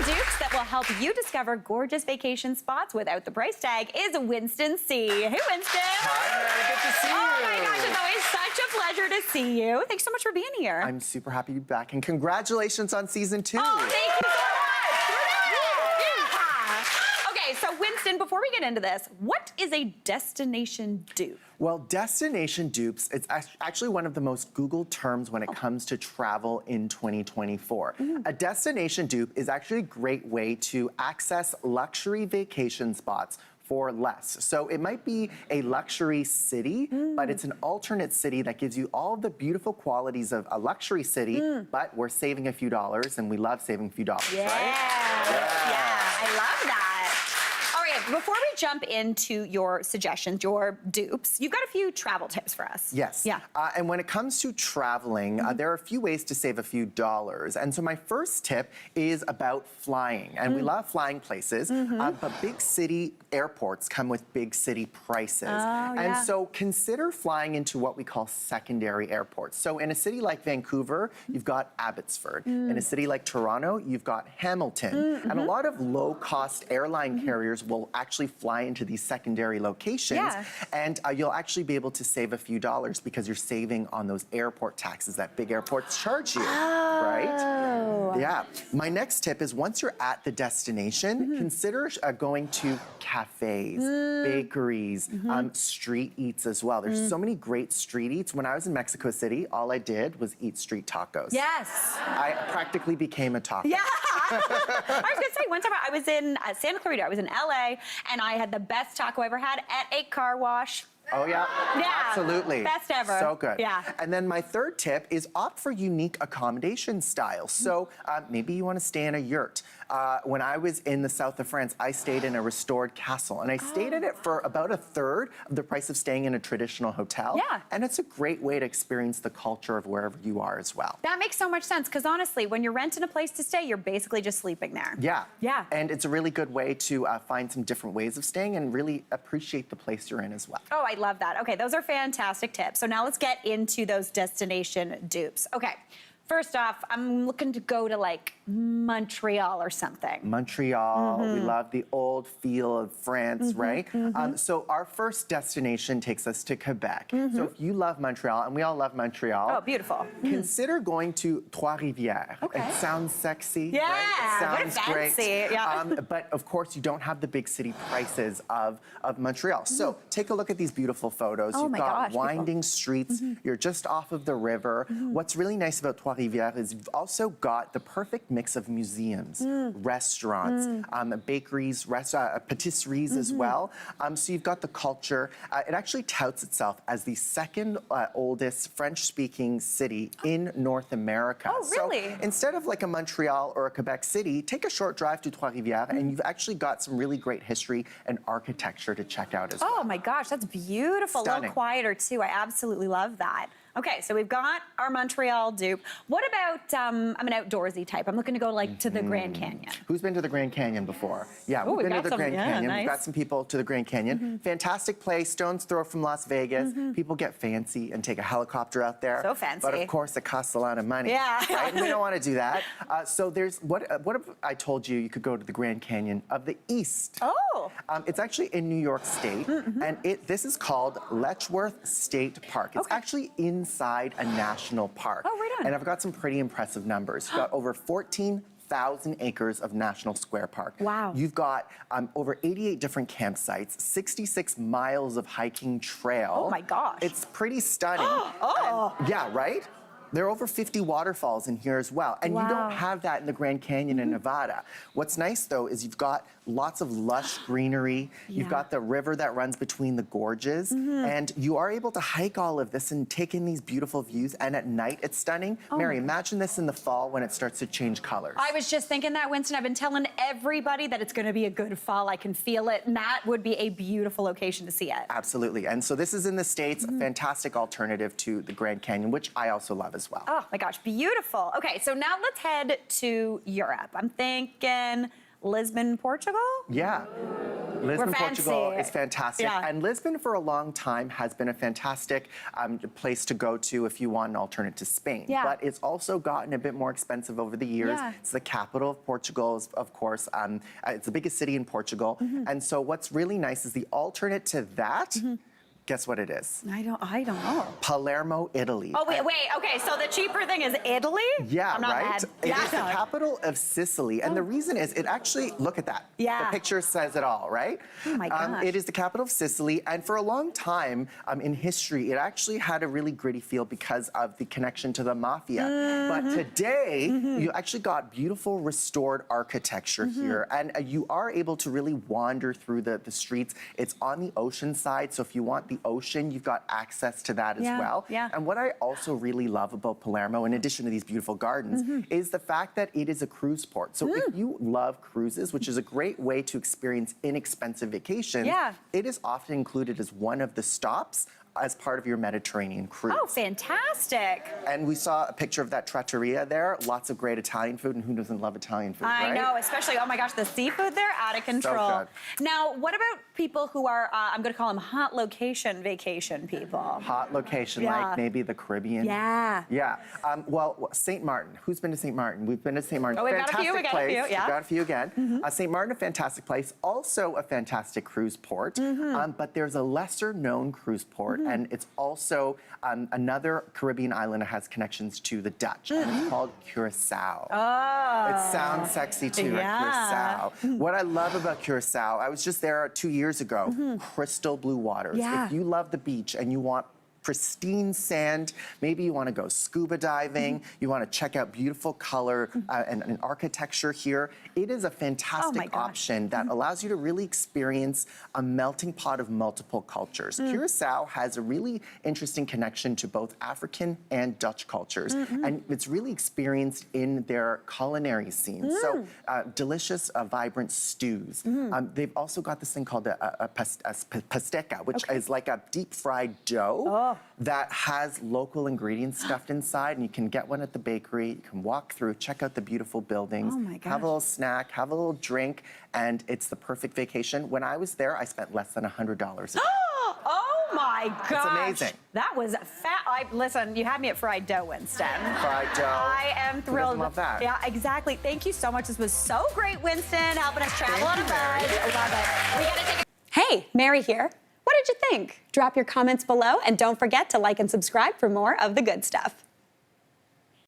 Dupes that will help you discover gorgeous vacation spots without the price tag is Winston C. Hey, Winston. Hi, Mary. Good to see you. Oh, my gosh, it's always such a pleasure to see you. Thanks so much for being here. I'm super happy to be back, and congratulations on season 2. Oh, thank you so much. Yeah. Okay, so Winston, before we get into this, what is a destination dupe? Well, destination dupes, it's actually one of the most Googled terms when it comes to travel in 2024. A destination dupe is actually a great way to access luxury vacation spots for less. So it might be a luxury city, but it's an alternate city that gives you all of the beautiful qualities of a luxury city, but we're saving a few dollars, and we love saving a few dollars, right? Yeah, I love that. All right, before we jump into your suggestions, your dupes, you've got a few travel tips for us. Yes. Yeah. And when it comes to traveling, there are a few ways to save a few dollars. And so my first tip is about flying. And we love flying places, but big city airports come with big city prices. And so consider flying into what we call secondary airports. So in a city like Vancouver, you've got Abbotsford. In a city like Toronto, you've got Hamilton. And a lot of low-cost airline carriers will actually fly into these secondary locations. And you'll actually be able to save a few dollars because you're saving on those airport taxes that big airports charge you, right? Yeah. My next tip is once you're at the destination, consider going to cafes, bakeries, street eats as well. There's so many great street eats. When I was in Mexico City, all I did was eat street tacos. Yes. I practically became a taco. Yeah. I was going to say, one time I was in Santa Clarita, I was in LA, and I had the best taco I ever had at a car wash. Oh, yeah? Yeah. Absolutely. Best ever. So good. Yeah. And then my third tip is opt for unique accommodation styles. So maybe you want to stay in a yurt. When I was in the south of France, I stayed in a restored castle, and I stayed in it for about a third of the price of staying in a traditional hotel. Yeah. And it's a great way to experience the culture of wherever you are as well. That makes so much sense, because honestly, when you're renting a place to stay, you're basically just sleeping there. Yeah. Yeah. And it's a really good way to find some different ways of staying and really appreciate the place you're in as well. Oh, I love that. Okay, those are fantastic tips. So now let's get into those destination dupes. Okay, first off, I'm looking to go to like Montreal or something. Montreal, we love the old feel of France, right? So our first destination takes us to Quebec. So if you love Montreal, and we all love Montreal. Oh, beautiful. Consider going to Trois-Rivières. Okay. It sounds sexy, Yeah, right? It sounds what a fancy, great. yeah. But of course, you don't have the big city prices of Montreal. So take a look at these beautiful photos. Oh You've my got gosh, winding streets. You're just off of the river. What's really nice about Trois-Rivières is you've also got the perfect mix of museums, restaurants, bakeries, patisseries as well. So you've got the culture. It actually touts itself as the second oldest French-speaking city in North America. Oh, really? So instead of like a Montreal or a Quebec City, take a short drive to Trois-Rivières, and you've actually got some really great history and architecture to check out as well. Oh my gosh, that's beautiful. A Stunning. little quieter too. I absolutely love that. Okay, so we've got our Montreal dupe. What about, I'm an outdoorsy type. I'm looking to go like to the Grand Canyon. Who's been to the Grand Canyon before? Yeah, Ooh, we've been to got the some- Grand yeah, Canyon. nice. We've got some people to the Grand Canyon. Fantastic place, stone's throw from Las Vegas. People get fancy and take a helicopter out there. So fancy. But of course, it costs a lot of money. Yeah. Right? And we don't want to do that. So there's, what if I told you you could go to the Grand Canyon of the East? Oh. It's actually in New York State, and this is called Letchworth State Park. It's actually inside a national park. Oh, right on. And I've got some pretty impressive numbers. You've got over 14,000 acres of National Square Park. Wow. You've got over 88 different campsites, 66 miles of hiking trail. Oh my gosh. It's pretty stunning. Yeah, right? There are over 50 waterfalls in here as well. And you don't have that in the Grand Canyon in Nevada. What's nice, though, is you've got lots of lush greenery. You've got the river that runs between the gorges. And you are able to hike all of this and take in these beautiful views. And at night, it's stunning. Mary, imagine this in the fall when it starts to change colors. I was just thinking that, Winston. I've been telling everybody that it's going to be a good fall. I can feel it. And that would be a beautiful location to see it. Absolutely. And so this is in the States, a fantastic alternative to the Grand Canyon, which I also love as well. Oh my gosh, beautiful. Okay, so now let's head to Europe. I'm thinking Lisbon, Portugal? Yeah. Lisbon, Portugal fancy. is fantastic. Yeah. And Lisbon for a long time has been a fantastic place to go to if you want an alternate to Spain. Yeah. But it's also gotten a bit more expensive over the years. Yeah. It's the capital of Portugal, of course. It's the biggest city in Portugal. And so what's really nice is the alternate to that, guess what it is? I don't know. Palermo, Italy. Oh, wait. Okay, so the cheaper thing is Italy? Yeah, I'm not right? mad. It Yeah. is the capital of Sicily. And the reason is it actually, look at that. Yeah. The picture says it all, right? Oh my gosh. It is the capital of Sicily. And for a long time in history, it actually had a really gritty feel because of the connection to the mafia. But today, you actually got beautiful restored architecture here. And you are able to really wander through the streets. It's on the ocean side. So if you want the ocean, you've got access to that as well. Yeah. And what I also really love about Palermo, in addition to these beautiful gardens, is the fact that it is a cruise port. So if you love cruises, which is a great way to experience inexpensive vacations, it is often included as one of the stops as part of your Mediterranean cruise. Oh, fantastic. And we saw a picture of that trattoria there. Lots of great Italian food, and who doesn't love Italian food, I right? know, especially, oh my gosh, the seafood there, out of control. good. Now, what about people who are, I'm gonna call them hot location vacation people? Hot location, like maybe the Caribbean. Yeah. Yeah. Well, St. Martin. Who's been to St. Martin? We've been to St. Martin. Oh, we got a few, Fantastic we got a place. few, yeah. We got a few again. St. Martin, a fantastic place. Also a fantastic cruise port. But there's a lesser known cruise port, and it's also another Caribbean island that has connections to the Dutch. And it's called Curacao. Oh. It sounds sexy too, right? Curacao. What I love about Curacao, I was just there 2 years ago. Crystal blue waters. Yeah. If you love the beach and you want pristine sand, maybe you want to go scuba diving, you want to check out beautiful color and architecture here, it is a fantastic option that allows you to really experience a melting pot of multiple cultures. Curacao has a really interesting connection to both African and Dutch cultures, and it's really experienced in their culinary scene. So delicious, vibrant stews. They've also got this thing called a pasteca, which is like a deep fried dough that has local ingredients stuffed inside, and you can get one at the bakery. You can walk through, check out the beautiful buildings, have a little snack, have a little drink, and it's the perfect vacation. When I was there, I spent less than $100 a day. Oh my gosh. It's amazing. That was listen, you had me at fried dough, Winston. Fried dough. I am thrilled. Who doesn't love that? Yeah, exactly. Thank you so much. This was so great, Winston, helping us travel on a buzz. Love it. We gotta take Hey, Mary here. What did you think? Drop your comments below and don't forget to like and subscribe for more of the good stuff.